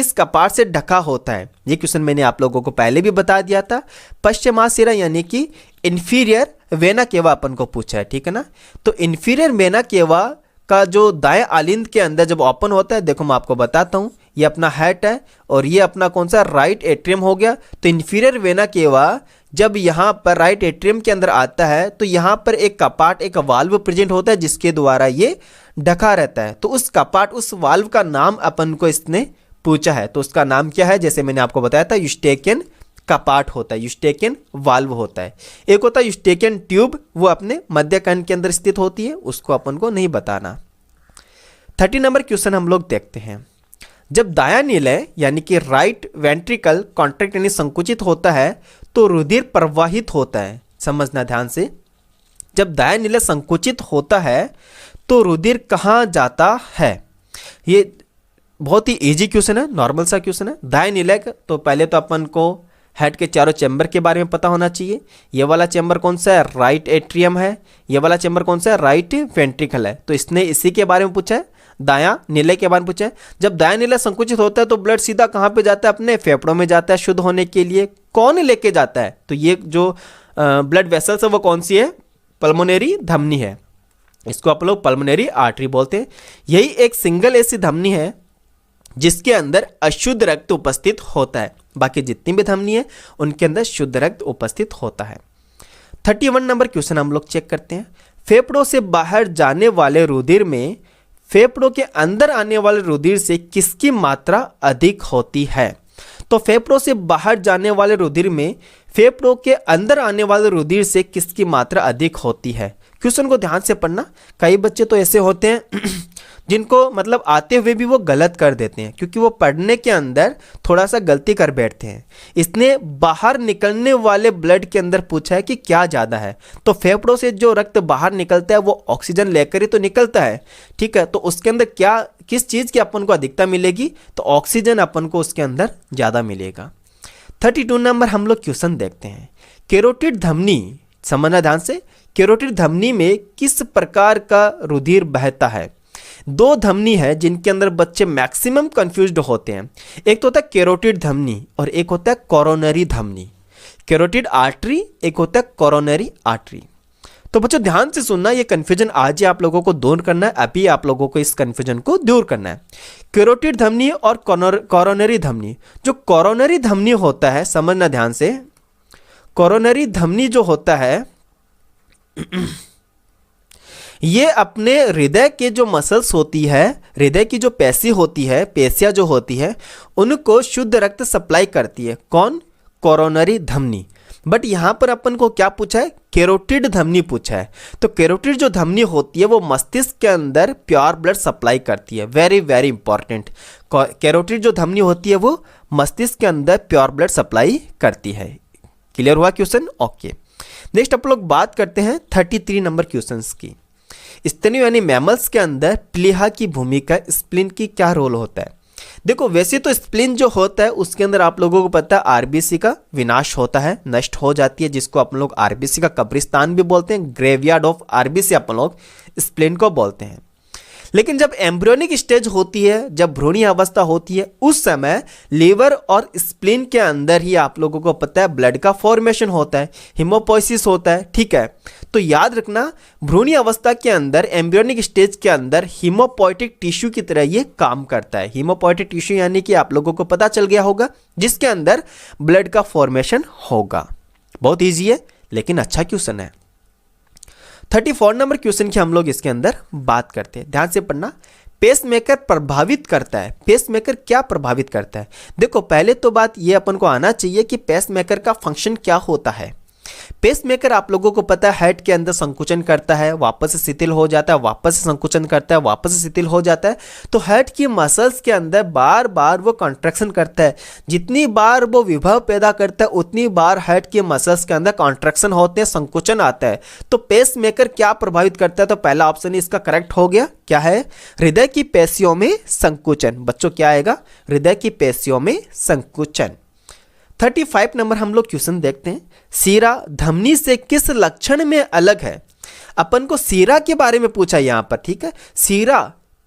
कपाट से ढका होता है? ये क्वेश्चन मैंने आप लोगों को पहले भी बता दिया था। पश्चिम महाशिरा यानी कि इंफीरियर वेना केवा अपन को पूछा है, ठीक है ना। तो इंफीरियर वेना केवा का जो दाएं आलिंद के अंदर जब ओपन होता है, देखो मैं आपको बताता हूँ, ये अपना हार्ट है और ये अपना कौन सा राइट एट्रियम हो गया। तो इंफीरियर वेना केवा जब यहाँ पर राइट एट्रियम के अंदर आता है तो यहाँ पर एक कपाट, एक वाल्व प्रेजेंट होता है जिसके द्वारा ये ढका रहता है। तो उस कपाट, उस वाल्व का नाम अपन को इसने पूछा है। तो उसका नाम क्या है? जैसे मैंने आपको बताया था, यूस्टेकियन कपाट होता है, यूस्टेकियन वाल्व होता है। एक होता है यूस्टेकियन ट्यूब, वो अपने मध्य कंठ के अंदर स्थित होती है, उसको अपन को नहीं बताना। 30 नंबर क्वेश्चन हम लोग देखते हैं। जब दायां नीलय यानी कि राइट वेंट्रिकल कॉन्ट्रैक्ट यानी संकुचित होता है तो रुधिर प्रवाहित होता है। समझना ध्यान से, जब दायां नीलक संकुचित होता है तो रुधिर कहाँ जाता है? ये बहुत ही इजी क्वेश्चन है, नॉर्मल सा क्वेश्चन है। दायां नीलक, तो पहले तो अपन को हेड के चारों चैम्बर के बारे में पता होना चाहिए। ये वाला चैम्बर कौन सा है? राइट एट्रियम है। ये वाला चैम्बर कौन सा है? राइट वेंट्रिकल है। तो इसने इसी के बारे में पूछा है, दायां नीलक के बारे में पूछा है। जब दायां नीलक संकुचित होता है तो ब्लड सीधा कहाँ पे जाता है? अपने फेफड़ों में जाता है शुद्ध होने के लिए। कौन लेके जाता है? तो ये जो ब्लड वेसल्स है वो कौन सी है? पल्मोनरी धमनी है। इसको आप लोग पल्मोनरी आर्टरी बोलते हैं। यही एक सिंगल ऐसी धमनी है जिसके अंदर अशुद्ध रक्त उपस्थित होता है। बाकी जितनी भी धमनी है उनके अंदर शुद्ध रक्त उपस्थित होता है। 31 नंबर क्वेश्चन हम लोग चेक करते हैं। फेफड़ों से बाहर जाने वाले रुधिर में फेफड़ों के अंदर आने वाले रुधिर से किसकी मात्रा अधिक होती है? तो फेफड़ों से बाहर जाने वाले रुधिर में फेफड़ों के अंदर आने वाले रुधिर से किसकी मात्रा अधिक होती है? क्वेश्चन को ध्यान से पढ़ना। कई बच्चे तो ऐसे होते हैं जिनको मतलब आते हुए भी वो गलत कर देते हैं, क्योंकि वो पढ़ने के अंदर थोड़ा सा गलती कर बैठते हैं। इसने बाहर निकलने वाले ब्लड के अंदर पूछा है कि क्या ज़्यादा है। तो फेफड़ों से जो रक्त बाहर निकलता है वो ऑक्सीजन लेकर ही तो निकलता है, ठीक है। तो उसके अंदर क्या, किस चीज़ की अपन को अधिकता मिलेगी? तो ऑक्सीजन अपन को उसके अंदर ज़्यादा मिलेगा। 32 नंबर हम लोग क्वेश्चन देखते हैं। कैरोटिड धमनी, समझना ध्यान से, कैरोटिड धमनी में किस प्रकार का रुधिर बहता है? दो धमनी है जिनके अंदर बच्चे मैक्सिमम कंफ्यूज्ड होते हैं। एक तो होता है कैरोटिड धमनी और एक होता है कोरोनरी धमनी। कैरोटिड आर्टरी, एक होता है कोरोनरी आर्टरी। तो बच्चों ध्यान से सुनना, ये कंफ्यूजन आज ही आप लोगों को दूर करना है। अभी आप लोगों को इस कंफ्यूजन को दूर करना है। कैरोटिड धमनी और कोरोनरी धमनी। जो कोरोनरी धमनी होता है, समझना ध्यान से, कोरोनरी धमनी जो होता है ये अपने हृदय के जो मसल्स होती है, हृदय की जो पेशी होती है, पेशियां जो होती है, उनको शुद्ध रक्त सप्लाई करती है। कौन? कोरोनरी धमनी। बट यहाँ पर अपन को क्या पूछा है? कैरोटिड धमनी पूछा है। तो कैरोटिड जो धमनी होती है वो मस्तिष्क के अंदर प्योर ब्लड सप्लाई करती है। Very very important. कैरोटिड जो धमनी होती है वो मस्तिष्क के अंदर प्योर ब्लड सप्लाई करती है। क्लियर हुआ क्वेश्चन? ओके। नेक्स्ट आप लोग बात करते हैं 33 नंबर क्वेश्चंस की। स्तनियों यानी मैमल्स के अंदर प्लीहा की भूमिका, स्प्लीन की क्या रोल होता है? देखो वैसे तो स्प्लीन जो होता है उसके अंदर आप लोगों को पता है आरबीसी का विनाश होता है, नष्ट हो जाती है, जिसको अपन लोग आरबीसी का कब्रिस्तान भी बोलते हैं। ग्रेवयार्ड ऑफ आरबीसी अपन लोग स्प्लीन को बोलते हैं। लेकिन जब एम्ब्रियोनिक स्टेज होती है, जब भ्रूणी अवस्था होती है, उस समय लीवर और स्प्लीन के अंदर ही आप लोगों को पता है ब्लड का फॉर्मेशन होता है, हिमोपोइसिस होता है, ठीक है। तो याद रखना, भ्रूणी अवस्था के अंदर, एम्ब्रियोनिक स्टेज के अंदर हीमोपोइटिक टिश्यू की तरह ये काम करता है। हीमोपोइटिक टिश्यू यानी कि आप लोगों को पता चल गया होगा, जिसके अंदर ब्लड का फॉर्मेशन होगा। बहुत ईजी है लेकिन अच्छा क्वेश्चन है। 34 नंबर क्वेश्चन की हम लोग इसके अंदर बात करते हैं। ध्यान से पढ़ना। पेसमेकर प्रभावित करता है। पेसमेकर क्या प्रभावित करता है? देखो पहले तो बात ये अपन को आना चाहिए कि पेसमेकर का फंक्शन क्या होता है। पेसमेकर आप लोगों को पता है हार्ट के अंदर संकुचन करता है, वापस से शिथिल हो जाता है, वापस से संकुचन करता है, वापस से शिथिल हो जाता है। तो हार्ट की मसल्स के अंदर बार बार वो कॉन्ट्रैक्शन करता है। जितनी बार वो विभव पैदा करता है उतनी बार हार्ट के मसल्स के अंदर कॉन्ट्रैक्शन होते हैं, संकुचन आता है। तो पेसमेकर क्या प्रभावित करता है? तो पहला ऑप्शन इसका करेक्ट हो गया। क्या है? हृदय की पेशियों में संकुचन। बच्चों क्या आएगा? हृदय की पेशियों में संकुचन। 35 नंबर हम लोग क्वेश्चन देखते हैं। सीरा धमनी से किस लक्षण में अलग है? अपन को सीरा के बारे में पूछा यहां पर, ठीक है। सीरा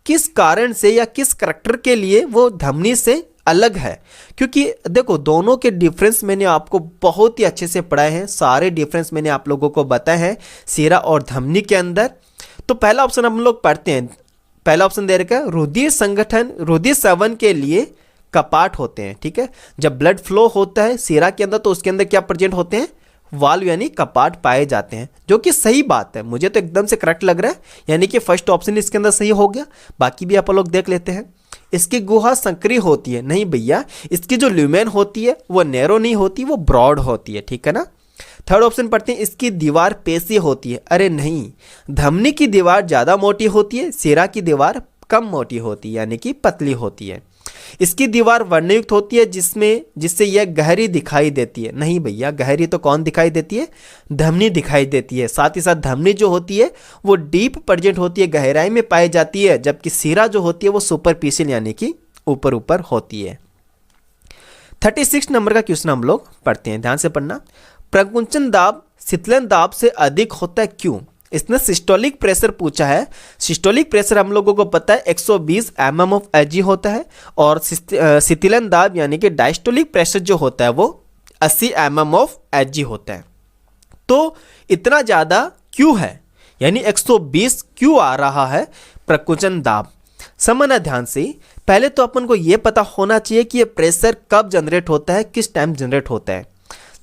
किस कारण से या किस करैक्टर के लिए वो धमनी से अलग है? क्योंकि देखो दोनों के डिफरेंस मैंने आपको बहुत ही अच्छे से पढ़ाए हैं, सारे डिफरेंस मैंने आप लोगों को बताए हैं सीरा और धमनी के अंदर। तो पहला ऑप्शन हम लोग पढ़ते हैं। पहला ऑप्शन दे रखा है रुधिर संगठन, रुधिर सेवन के लिए कपाट होते हैं, ठीक है। जब ब्लड फ्लो होता है सीरा के अंदर तो उसके अंदर क्या प्रेजेंट होते हैं? वाल्व यानी कपाट पाए जाते हैं, जो कि सही बात है। मुझे तो एकदम से करेक्ट लग रहा है, यानी कि फर्स्ट ऑप्शन इसके अंदर सही हो गया। बाकी भी आप लोग देख लेते हैं। इसकी गुहा संकरी होती है। नहीं भैया, इसकी जो ल्यूमेन होती है वो नैरो नहीं होती, वो ब्रॉड होती है, ठीक है ना। थर्ड ऑप्शन पढ़ते हैं। इसकी दीवार पेशी होती है। अरे नहीं, धमनी की दीवार ज़्यादा मोटी होती है, सीरा की दीवार कम मोटी होती है, यानी कि पतली होती है। इसकी दीवार वर्णयुक्त होती है जिससे यह गहरी दिखाई देती है। नहीं भैया, गहरी तो कौन दिखाई देती है? धमनी दिखाई देती है। साथ ही साथ धमनी जो होती है वो डीप प्रेजेंट होती है, गहराई में पाई जाती है, जबकि सिरा जो होती है वो सुपरफिशियल यानी कि ऊपर ऊपर होती है। 36 नंबर का क्वेश्चन हम लोग पढ़ते हैं, ध्यान से पढ़ना। प्रकुंचन दाब शीतलन दाब से अधिक होता है क्यों? इसने सिस्टोलिक प्रेशर पूछा है। सिस्टोलिक प्रेशर हम लोगों को पता है 120 mm ऑफ Hg होता है, और शीतलन दाब यानी कि डायस्टोलिक प्रेशर जो होता है वो 80 mm ऑफ Hg होता है। तो इतना ज़्यादा क्यों है, यानी 120 क्यों आ रहा है प्रकुंचन दाब? समझना ध्यान से। पहले तो अपन को ये पता होना चाहिए कि ये प्रेशर कब जनरेट होता है, किस टाइम जनरेट होता है।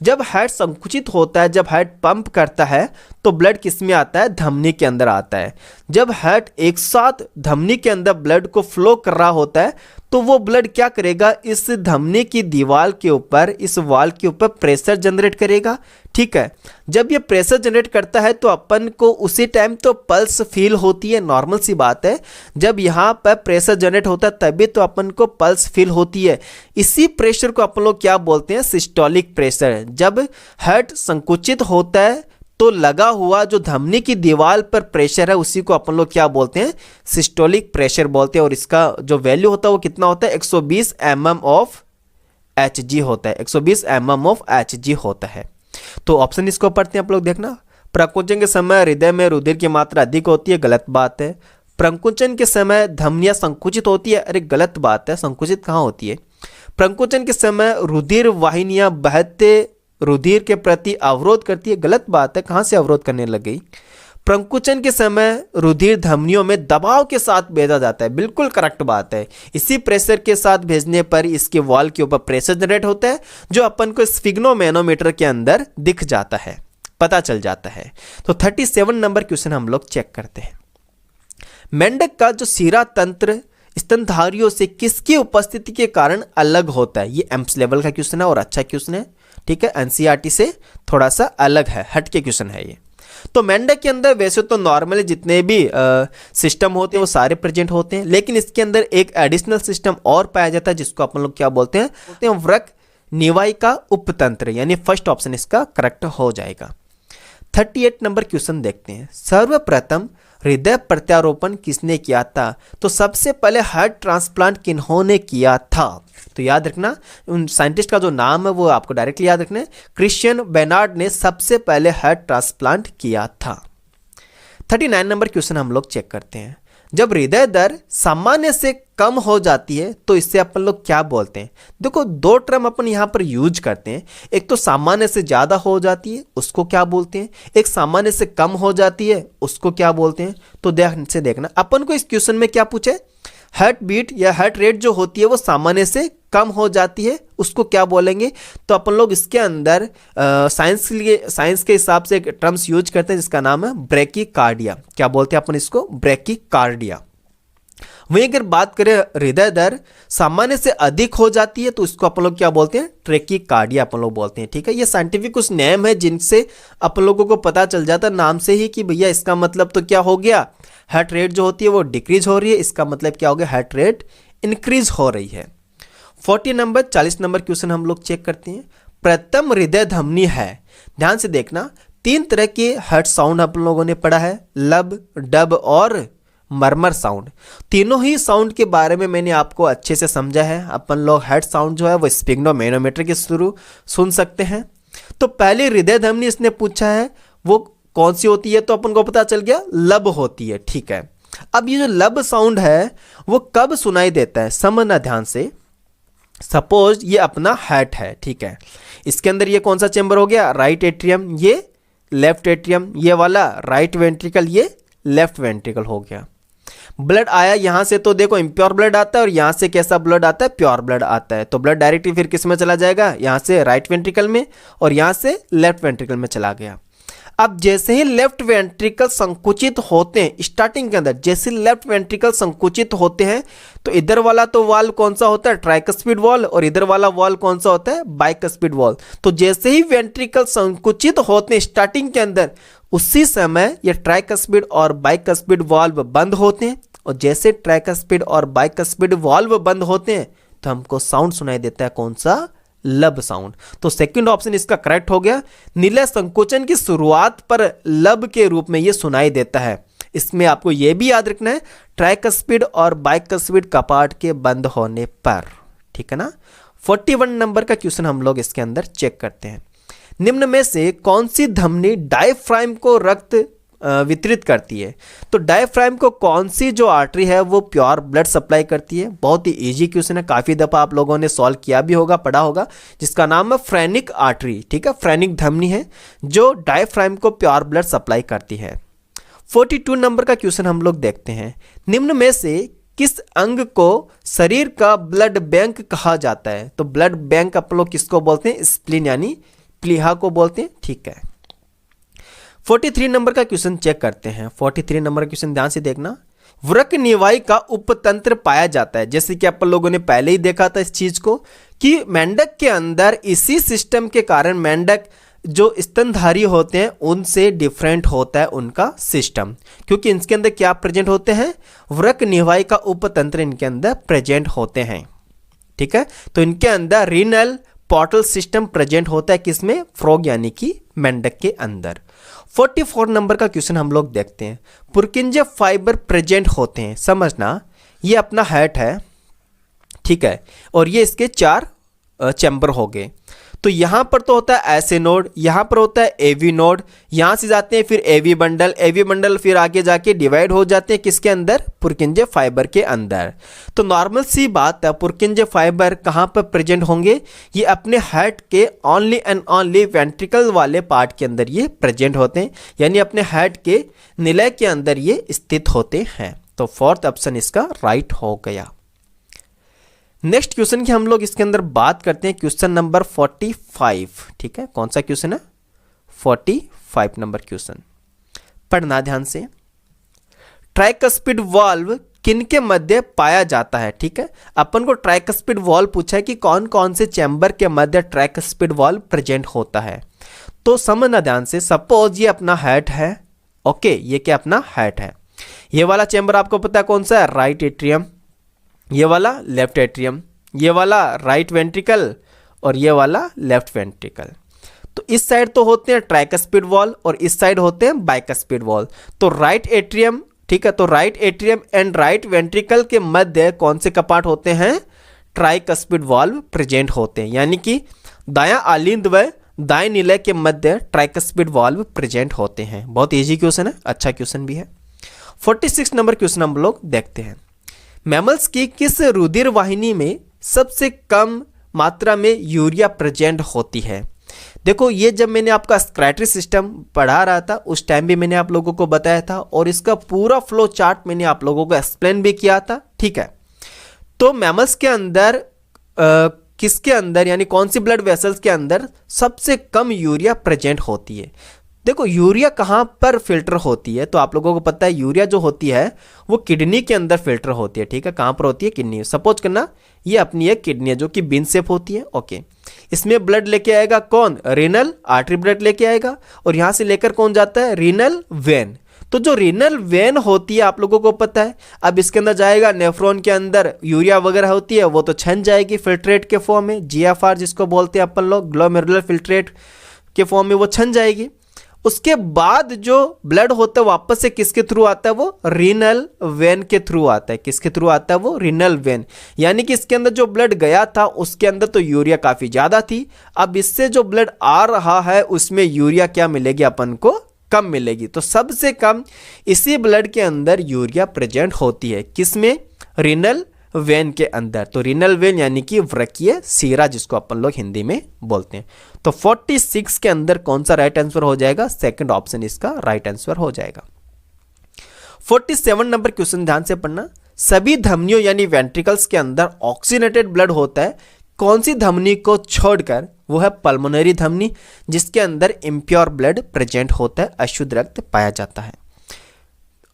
जब हार्ट संकुचित होता है, जब हार्ट पंप करता है तो ब्लड किस में आता है? धमनी के अंदर आता है। जब हार्ट एक साथ धमनी के अंदर ब्लड को फ्लो कर रहा होता है तो वो ब्लड क्या करेगा? इस धमनी की दीवार के ऊपर, इस वॉल के ऊपर प्रेशर जनरेट करेगा। ठीक है, जब ये प्रेशर जनरेट करता है तो अपन को उसी टाइम तो पल्स फील होती है, नॉर्मल सी बात है। जब यहाँ पर प्रेशर जनरेट होता है तभी तो अपन को पल्स फील होती है। इसी प्रेशर को अपन लोग क्या बोलते हैं? Systolic pressure. जब हार्ट संकुचित होता है तो लगा हुआ जो धमनी की दीवार पर प्रेशर है उसी को अपन लोग क्या बोलते हैं? सिस्टोलिक प्रेशर बोलते हैं। और इसका जो वैल्यू होता है वो कितना होता है? 120 mm ऑफ Hg होता है। 120 mm ऑफ Hg होता है। तो ऑप्शन इसको पढ़ते हैं आप लोग, देखना। प्रकुंचन के समय हृदय में रुधिर की मात्रा अधिक होती है, गलत बात है। प्रकुंचन के समय धमनियां संकुचित होती है, अरे गलत बात है, संकुचित कहाँ होती है? प्रकुंचन के समय रुधिर वाहिनियां बहते रुधिर के प्रति अवरोध करती है, गलत बात है, कहाँ से अवरोध करने लग गई? प्रकुंचन के समय रुधिर धमनियों में दबाव के साथ भेजा जाता है, बिल्कुल करेक्ट बात है। इसी प्रेशर के साथ भेजने पर इसके वॉल के ऊपर प्रेशर जनरेट होता है जो अपन को स्फिग्नोमेनोमीटर के अंदर दिख जाता है, पता चल जाता है। तो 37 नंबर क्वेश्चन हम लोग चेक करते हैं। मेंढक का जो सीरा तंत्र स्तनधारियों से किसकी उपस्थिति के कारण अलग होता है? ये एम्स लेवल का क्वेश्चन है और अच्छा क्वेश्चन है। ठीक है, एनसीईआरटी से थोड़ा सा अलग है, हट के क्वेश्चन है ये। तो मेंढक के अंदर वैसे तो नॉर्मली जितने भी सिस्टम होते हैं वो सारे प्रेजेंट होते हैं, लेकिन इसके अंदर एक एडिशनल सिस्टम और पाया जाता है जिसको अपन लोग क्या बोलते हैं? वृक्क निवाई का उपतंत्र, यानी फर्स्ट ऑप्शन इसका करेक्ट हो जाएगा। 38 नंबर क्वेश्चन देखते हैं। सर्वप्रथम हृदय प्रत्यारोपण किसने किया था? तो सबसे पहले हार्ट ट्रांसप्लांट किन्होंने किया था? तो याद रखना, उन साइंटिस्ट का जो नाम है वो आपको डायरेक्टली याद रखना है। क्रिश्चियन बेनार्ड ने सबसे पहले हार्ट ट्रांसप्लांट किया था। 39 नंबर क्वेश्चन हम लोग चेक करते हैं। जब हृदय दर सामान्य से कम हो जाती है तो इससे अपन लोग क्या बोलते हैं? देखो, दो टर्म अपन यहाँ पर यूज करते हैं। एक तो सामान्य से ज़्यादा हो जाती है, उसको क्या बोलते हैं? एक सामान्य से कम हो जाती है, उसको क्या बोलते हैं? तो ध्यान से देखना, अपन को इस क्वेश्चन में क्या पूछे? हार्ट बीट या हार्ट रेट जो होती है वो सामान्य से कम हो जाती है, उसको क्या बोलेंगे? तो अपन लोग इसके अंदर साइंस के हिसाब से एक टर्म्स यूज करते हैं जिसका नाम है ब्रैकीकार्डिया। क्या बोलते हैं अपन इसको? ब्रैकीकार्डिया। वहीं अगर बात करें हृदय दर सामान्य से अधिक हो जाती है तो इसको अपन लोग क्या बोलते हैं? ट्रैकीकार्डिया अपन लोग बोलते हैं। ठीक है, ये साइंटिफिक कुछ नेम है जिनसे अपन लोगों को पता चल जाता है नाम से ही कि भैया इसका मतलब तो क्या हो गया? हार्ट रेट जो होती है वो डिक्रीज हो रही है, इसका मतलब क्या हो गया? हार्ट रेट इंक्रीज हो रही है। 40 नंबर क्वेश्चन हम लोग चेक करते हैं। प्रथम हृदय धमनी है, ध्यान से देखना। 3 तरह के हार्ट साउंड अपन लोगों ने पढ़ा है, लब, डब और मरमर साउंड। तीनों ही साउंड के बारे में मैंने आपको अच्छे से समझा है। अपन लोग हार्ट साउंड जो है वो स्फिग्नोमेनोमीटर के थ्रू सुन सकते हैं। तो पहली हृदय धमनी इसने पूछा है वो कौन सी होती है? तो अपन को पता चल गया, लब होती है। ठीक है, अब ये जो लब साउंड है वो कब सुनाई देता है? समझना ध्यान से। सपोज ये अपना हार्ट है, ठीक है, इसके अंदर ये कौन सा चेंबर हो गया? राइट एट्रियम, ये लेफ्ट एट्रियम, ये वाला राइट वेंट्रिकल, ये लेफ्ट वेंट्रिकल हो गया। ब्लड आया यहाँ से तो देखो इम्प्योर ब्लड आता है और यहाँ से कैसा ब्लड आता है? प्योर ब्लड आता है। तो ब्लड डायरेक्टली फिर किस में चला जाएगा? यहाँ से राइट वेंट्रिकल में और यहाँ से लेफ्ट वेंट्रिकल में चला गया। अब जैसे ही लेफ्ट वेंट्रिकल संकुचित होते हैं, स्टार्टिंग के अंदर जैसे लेफ्ट वेंट्रिकल संकुचित होते हैं तो इधर वाला तो वॉल कौन सा होता है? ट्राइकस्पिड वॉल, और इधर वाला वॉल कौन सा होता है? Bicuspid valve. तो जैसे ही वेंट्रिकल संकुचित होते हैं स्टार्टिंग के अंदर, उसी समय ये ट्राइकस्पिड और बाइकस्पिड वॉल्व बंद होते हैं, और जैसे ट्राइकस्पिड और बाइकस्पिड वॉल्व बंद होते हैं तो हमको साउंड सुनाई देता है कौन सा, लब साउंड। तो सेकंड ऑप्शन इसका करेक्ट हो गया। निलय संकोचन की शुरुआत पर लब के रूप में ये सुनाई देता है। इसमें आपको ये भी याद रखना है ट्राइकस्पिड और बाइकस्पिड कपाट के बंद होने पर, ठीक है ना। 41 नंबर का क्वेश्चन हम लोग इसके अंदर चेक करते हैं। निम्न में से कौन सी धमनी डायफ्राम को रक्त वितरित करती है? तो डायफ्राम को कौन सी जो आर्टरी है वो प्योर ब्लड सप्लाई करती है? बहुत ही इजी क्वेश्चन है, काफ़ी दफ़ा आप लोगों ने सॉल्व किया भी होगा, पढ़ा होगा, जिसका नाम है फ्रेनिक आर्टरी, ठीक है। फ्रेनिक धमनी है जो डायफ्राम को प्योर ब्लड सप्लाई करती है। 42 नंबर का क्वेश्चन हम लोग देखते हैं। निम्न में से किस अंग को शरीर का ब्लड बैंक कहा जाता है? तो ब्लड बैंक आप लोग किसको बोलते हैं? स्प्लीन यानी प्लीहा को बोलते हैं, ठीक है। 43 नंबर का क्वेश्चन चेक करते हैं। 43 नंबर का क्वेश्चन ध्यान से देखना। वृक्क निवाई का उपतंत्र पाया जाता है। जैसे कि आप लोगों ने पहले ही देखा था इस चीज को कि मेंढक के अंदर इसी सिस्टम के कारण मेंढक जो स्तनधारी होते हैं उनसे डिफरेंट होता है उनका सिस्टम, क्योंकि इनके अंदर क्या प्रेजेंट होते हैं? वृक्क निवाई का उपतंत्र इनके अंदर प्रेजेंट होते हैं, ठीक है। तो इनके अंदर रीनल पोर्टल सिस्टम प्रेजेंट होता है, किसमें? फ्रॉग यानी कि मेंढक के अंदर। 44 नंबर का क्वेश्चन हम लोग देखते हैं। पुर्किंजे फाइबर प्रेजेंट होते हैं, समझना ये अपना हेड है, ठीक है, और ये इसके 4 चैम्बर हो गए। तो यहाँ पर तो होता है ऐसे नोड, यहाँ पर होता है एवी नोड, यहाँ से जाते हैं फिर एवी बंडल फिर आगे जाके डिवाइड हो जाते हैं किसके अंदर? पुर्किंजे फाइबर के अंदर। तो नॉर्मल सी बात है, पुर्किंजे फाइबर कहाँ पर प्रेजेंट होंगे? ये अपने हेड के ओनली एंड ओनली वेंट्रिकल वाले पार्ट के अंदर ये प्रेजेंट होते हैं, यानी अपने हेड के निलय के अंदर ये स्थित होते हैं। तो फोर्थ ऑप्शन इसका राइट हो गया। नेक्स्ट क्वेश्चन की हम लोग इसके अंदर बात करते हैं, क्वेश्चन नंबर 45, ठीक है। कौन सा क्वेश्चन है? 45 नंबर क्वेश्चन, पढ़ना ध्यान से। ट्राइकस्पिड वाल्व किनके मध्य पाया जाता है? ठीक है, अपन को ट्राइकस्पिड वाल्व पूछा है कि कौन कौन से चैम्बर के मध्य ट्राइकस्पिड वाल्व प्रेजेंट होता है। तो समझना ध्यान से, सपोज ये अपना हेड है, ओके, ये क्या अपना हेड है। ये वाला चैम्बर आपको पता है कौन सा है? राइट एट्रियम, ये वाला लेफ्ट एट्रियम, ये वाला राइट वेंट्रिकल और ये वाला लेफ्ट वेंट्रिकल। तो इस साइड तो होते हैं ट्राइकस्पिड वॉल और इस साइड होते हैं बाइकस्पिड वॉल। तो राइट एट्रियम, ठीक है, तो right atrium and right ventricle के मध्य कौन से कपाट होते हैं? ट्राइकस्पिड वॉल्व प्रेजेंट होते हैं, यानी कि दायां आलिंद व दाएं निलय के मध्य ट्राइकस्पिड वॉल्व प्रेजेंट होते हैं। बहुत इजी क्वेश्चन है, अच्छा क्वेश्चन भी है। 46 नंबर क्वेश्चन हम लोग देखते हैं। मैमल्स की किस रुधिर वाहिनी में सबसे कम मात्रा में यूरिया प्रेजेंट होती है? देखो, ये जब मैंने आपका एक्सक्रीटरी सिस्टम पढ़ा रहा था उस टाइम भी मैंने आप लोगों को बताया था और इसका पूरा फ्लो चार्ट मैंने आप लोगों को एक्सप्लेन भी किया था, ठीक है। तो मैमल्स के अंदर किसके अंदर यानी कौन सी ब्लड वेसल्स के अंदर सबसे कम यूरिया प्रेजेंट होती है? देखो, यूरिया कहाँ पर फिल्टर होती है? तो आप लोगों को पता है यूरिया जो होती है वो किडनी के अंदर फिल्टर होती है, ठीक है। कहाँ पर होती है? किडनी। सपोज करना ये अपनी एक किडनी है जो कि बीन शेप होती है, ओके। इसमें ब्लड लेके आएगा कौन? रीनल आर्टरी ब्लड लेके आएगा और यहाँ से लेकर कौन जाता है? Renal vein. तो जो रीनल वेन होती है आप लोगों को पता है, अब इसके अंदर जाएगा नेफ्रॉन के अंदर यूरिया वगैरह होती है वो तो छन जाएगी फिल्ट्रेट के फॉर्म में, GFR जिसको बोलते हैं अपन लोग, ग्लोमेरुलर फिल्ट्रेट के फॉर्म में वो छन जाएगी। उसके बाद जो ब्लड होता है वापस से किसके थ्रू आता है? वो रीनल वेन के थ्रू आता है। किसके थ्रू आता है? वो रीनल वेन। यानी कि इसके अंदर जो ब्लड गया था उसके अंदर तो यूरिया काफ़ी ज़्यादा थी, अब इससे जो ब्लड आ रहा है उसमें यूरिया क्या मिलेगी अपन को? कम मिलेगी। तो सबसे कम इसी ब्लड के अंदर यूरिया प्रेजेंट होती है, किसमें? रीनल वेन के अंदर। तो रीनल वेन यानी कि वृक्कीय सीरा जिसको अपन लोग हिंदी में बोलते हैं। तो 46 के अंदर कौन सा राइट आंसर हो जाएगा? सेकंड ऑप्शन इसका राइट आंसर हो जाएगा। 47 नंबर क्वेश्चन ध्यान से पढ़ना। सभी धमनियों यानी वेंट्रिकल्स के अंदर ऑक्सीनेटेड ब्लड होता है, कौन सी धमनी को छोड़कर? वो है पल्मोनरी धमनी जिसके अंदर इम्प्योर ब्लड प्रेजेंट होता है, अशुद्ध रक्त पाया जाता है।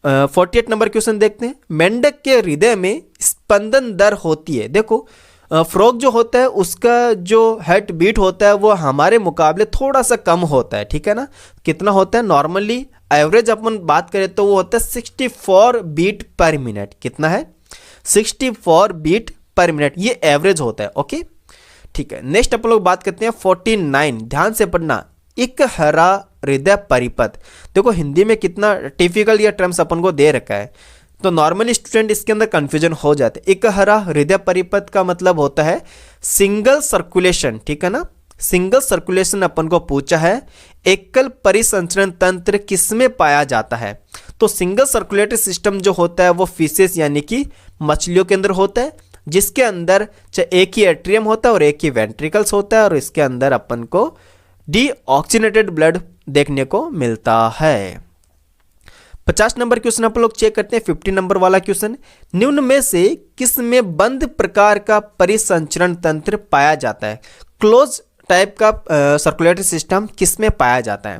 48 नंबर क्वेश्चन देखते हैं। मेंढक के हृदय में स्पंदन दर होती है। देखो, फ्रॉग जो होता है उसका जो हार्ट बीट होता है वो हमारे मुकाबले थोड़ा सा कम होता है, ठीक है ना। कितना होता है? नॉर्मली एवरेज अपन बात करें तो वो होता है 64 बीट पर मिनट। कितना है? 64 बीट पर मिनट, ये एवरेज होता है। ओके ठीक है, नेक्स्ट अपन लोग बात करते हैं 49, ध्यान से पढ़ना, एक हरा हृदय परिपथ। देखो हिंदी में कितना टिपिकल ये टर्म्स अपन को दे रखा है, तो नॉर्मली स्टूडेंट इसके अंदर कंफ्यूजन हो जाते हैं। एक हरा हृदय परिपथ का मतलब होता है सिंगल सर्कुलेशन, ठीक है ना, सिंगल सर्कुलेशन अपन को पूछा है, एकल परिसंचरण तंत्र किसमें पाया जाता है। तो सिंगल सर्कुलेटरी सिस्टम जो होता है वो फिशेस यानी कि मछलियों के अंदर होता है, जिसके अंदर एक ही एट्रियम होता है और एक ही वेंट्रिकल्स होता है, और इसके अंदर अपन को डीऑक्सीजनेटेड ब्लड देखने को मिलता है। 50 नंबर क्वेश्चन अपन लोग चेक करते हैं, 50 नंबर वाला क्वेश्चन, निम्न में से किस में बंद प्रकार का परिसंचरण तंत्र पाया जाता है। क्लोज टाइप का सर्कुलेटरी सिस्टम किस में पाया जाता है,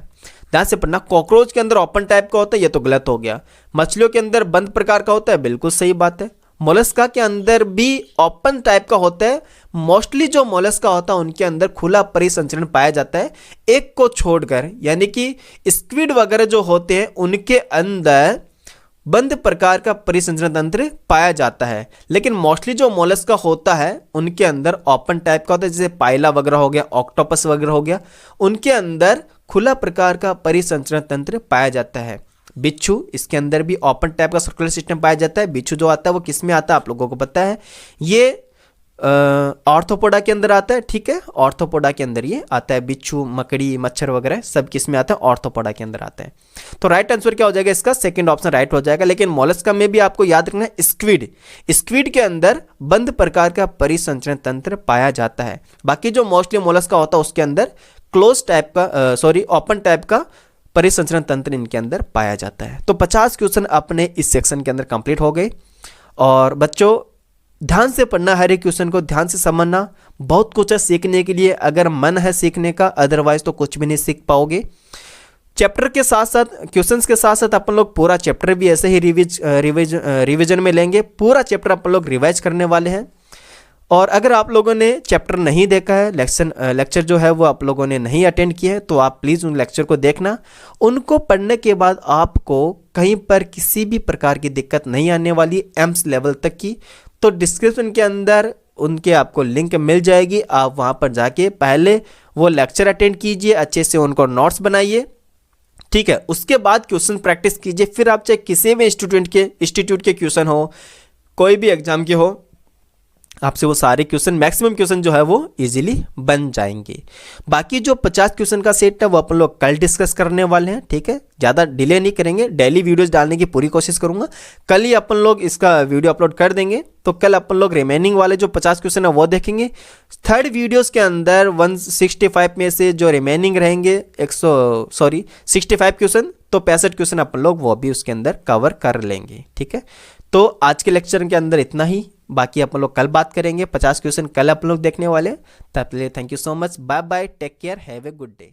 ध्यान से पढ़ना। कॉकरोच के अंदर ओपन टाइप का होता है, ये तो गलत हो गया। मछलियों के अंदर बंद प्रकार का होता है, बिल्कुल सही बात है। मोलस्का के अंदर भी ओपन टाइप का होता है, मोस्टली जो मोलस्का होता है उनके अंदर खुला परिसंचरण पाया जाता है, एक को छोड़कर, यानी कि स्क्विड वगैरह जो होते हैं उनके अंदर बंद प्रकार का परिसंचरण तंत्र पाया जाता है। लेकिन मोस्टली जो मोलस्का होता है उनके अंदर ओपन टाइप का होता है, जैसे पाइला वगैरह हो गया, ऑक्टोपस वगैरह हो गया, उनके अंदर खुला प्रकार का परिसंचरण तंत्र पाया जाता है। बिच्छू, इसके अंदर भी ओपन टाइप का सर्कुलर सिस्टम पाया जाता है। बिच्छू जो आता है वो किस में आता है आप लोगों को पता है, ये ऑर्थोपोडा के अंदर आता है, ठीक है, ऑर्थोपोडा के अंदर ये आता है। बिच्छू, मकड़ी, मच्छर वगैरह सब किस में आता है, ऑर्थोपोडा के अंदर आता है। तो राइट आंसर क्या हो जाएगा इसका, सेकंड ऑप्शन राइट हो जाएगा। लेकिन मोलस्का में भी आपको याद रखना है स्क्विड, स्क्विड के अंदर बंद प्रकार का परिसंचरण तंत्र पाया जाता है। बाकी जो मोस्टली मोलस्का होता है उसके अंदर क्लोज टाइप का ओपन टाइप का परिसंचरण तंत्र इनके अंदर पाया जाता है। तो 50 क्वेश्चन अपने इस सेक्शन के अंदर कंप्लीट हो गए। और बच्चों ध्यान से पढ़ना, हर एक क्वेश्चन को ध्यान से समझना, बहुत कुछ है सीखने के लिए अगर मन है सीखने का, अदरवाइज तो कुछ भी नहीं सीख पाओगे। चैप्टर के साथ साथ, क्वेश्चंस के साथ साथ अपन लोग पूरा चैप्टर भी ऐसे ही रिवीजन में लेंगे, पूरा चैप्टर अपन लोग रिवाइज करने वाले हैं। और अगर आप लोगों ने चैप्टर नहीं देखा है, लेक्चर जो है वो आप लोगों ने नहीं अटेंड किया है, तो आप प्लीज़ उन लेक्चर को देखना। उनको पढ़ने के बाद आपको कहीं पर किसी भी प्रकार की दिक्कत नहीं आने वाली, एम्स लेवल तक की। तो डिस्क्रिप्शन के अंदर उनके आपको लिंक मिल जाएगी, आप वहाँ पर जाके पहले वो लेक्चर अटेंड कीजिए, अच्छे से उनको नोट्स बनाइए, ठीक है। उसके बाद क्वेश्चन प्रैक्टिस कीजिए, फिर आप चाहे किसी भी इंस्टीट्यूट के क्वेश्चन हो, कोई भी एग्जाम के हो, आपसे वो सारे क्वेश्चन, मैक्सिमम क्वेश्चन जो है वो इजीली बन जाएंगे। बाकी जो 50 क्वेश्चन का सेट है वो अपन लोग कल डिस्कस करने वाले हैं, ठीक है, ज़्यादा डिले नहीं करेंगे, डेली वीडियोस डालने की पूरी कोशिश करूंगा। कल ही अपन लोग इसका वीडियो अपलोड कर देंगे, तो कल अपन लोग रिमेनिंग वाले जो 50 क्वेश्चन है वो देखेंगे। थर्ड वीडियोस के अंदर 165 में से जो रिमेनिंग रहेंगे 65 क्वेश्चन, तो 65 क्वेश्चन अपन लोग वो भी उसके अंदर कवर कर लेंगे, ठीक है। तो आज के लेक्चर के अंदर इतना ही, बाकी अपन लोग कल बात करेंगे। 50 क्वेश्चन कल अपन लोग देखने वाले हैं। तब के लिए thank you so much, bye bye, take care, have a good day.